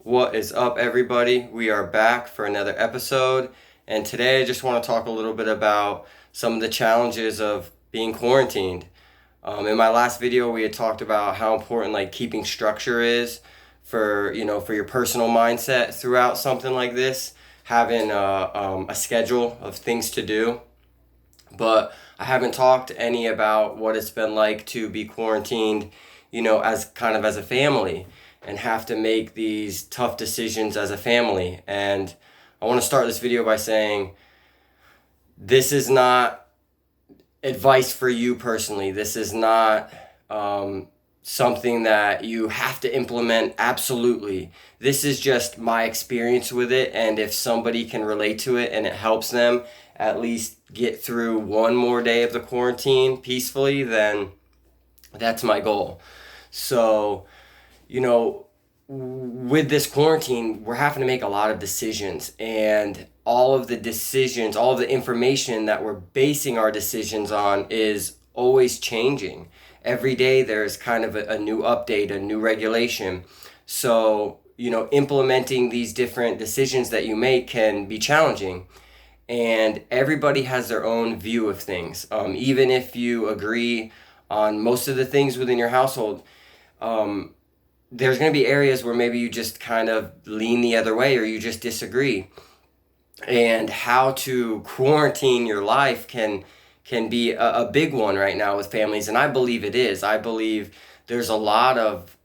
What is up, everybody? We are back for another episode, and today I just want to talk a little bit about some of the challenges of being quarantined. In my last video, we had talked about how important keeping structure is for your personal mindset throughout something like this, having a schedule of things to do. But I haven't talked any about what it's been like to be quarantined, as kind of as a family and have to make these tough decisions as a family. And I want to start this video by saying this is not advice for you personally. This is not something that you have to implement absolutely. This is just my experience with it. And if somebody can relate to it and it helps them at least get through one more day of the quarantine peacefully, then that's my goal. So, with this quarantine, we're having to make a lot of decisions, and all of the information that we're basing our decisions on is always changing. Every day there's kind of a new update, a new regulation. So, implementing these different decisions that you make can be challenging. And everybody has their own view of things. Even if you agree on most of the things within your household, there's going to be areas where maybe you just kind of lean the other way or you just disagree. And how to quarantine your life can be a big one right now with families, and I believe it is. I believe there's a lot of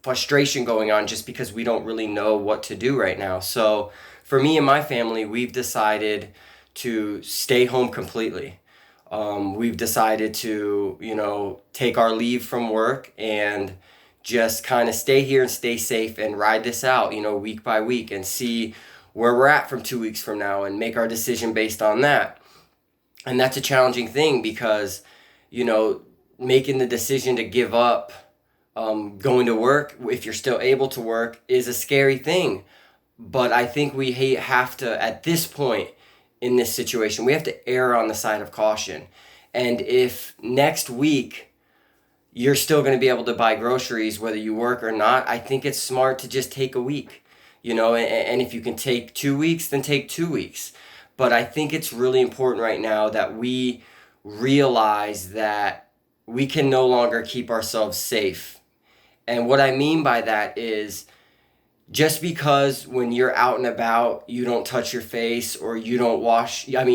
frustration going on just because we don't really know what to do right now. So for me and my family, we've decided to stay home completely. We've decided to, take our leave from work and just kind of stay here and stay safe and ride this out, week by week, and see where we're at from 2 weeks from now and make our decision based on that. And that's a challenging thing because, making the decision to give up going to work, if you're still able to work, is a scary thing. But I think we have to, at this point in this situation, we have to err on the side of caution. And if next week you're still going to be able to buy groceries whether you work or not, I think it's smart to just take a week, and if you can take 2 weeks, then take 2 weeks. But I think it's really important right now that we realize that we can no longer keep ourselves safe. And what I mean by that is, just because when you're out and about, you don't touch your face or you don't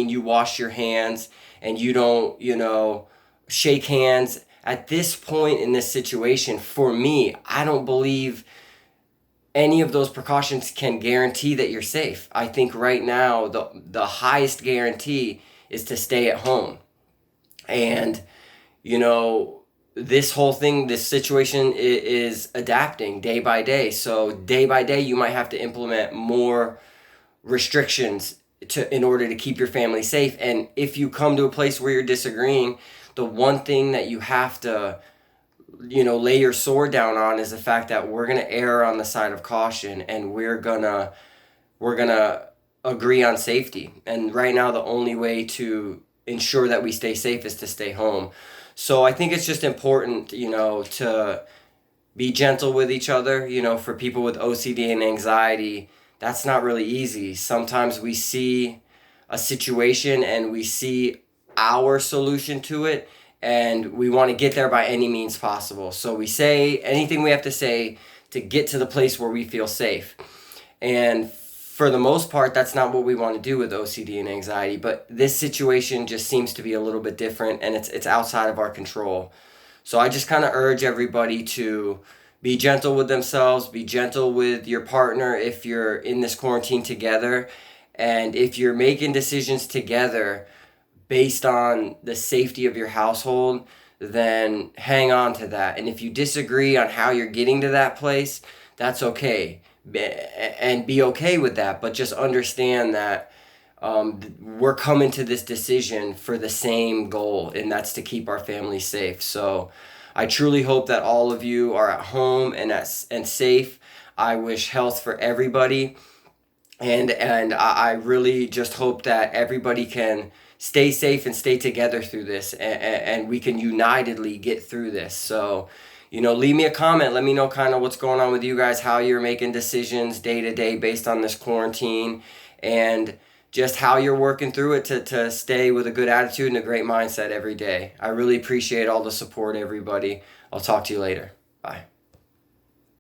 you wash your hands and you don't, shake hands. At this point in this situation, for me, I don't believe any of those precautions can guarantee that you're safe. I think right now, the highest guarantee is to stay at home. And, this situation is adapting day by day. So day by day, you might have to implement more restrictions in order to keep your family safe. And if you come to a place where you're disagreeing, the one thing that you have to, lay your sword down on is the fact that we're going to err on the side of caution, and we're going to agree on safety. And right now, the only way to ensure that we stay safe is to stay home. So I think it's just important, to be gentle with each other. For people with OCD and anxiety, that's not really easy. Sometimes we see a situation and we see our solution to it, and we want to get there by any means possible. So we say anything we have to say to get to the place where we feel safe. And for the most part, that's not what we want to do with OCD and anxiety. But this situation just seems to be a little bit different, and it's outside of our control. So I just kind of urge everybody to be gentle with themselves, be gentle with your partner if you're in this quarantine together. And if you're making decisions together based on the safety of your household, then hang on to that. And if you disagree on how you're getting to that place, that's okay. And be okay with that. But just understand that we're coming to this decision for the same goal, and that's to keep our family safe. So I truly hope that all of you are at home and safe. I wish health for everybody. And I really just hope that everybody can stay safe and stay together through this, and we can unitedly get through this. So leave me a comment. Let me know kind of what's going on with you guys, how you're making decisions day to day based on this quarantine, and just how you're working through it to stay with a good attitude and a great mindset every day. I really appreciate all the support, everybody. I'll talk to you later. Bye.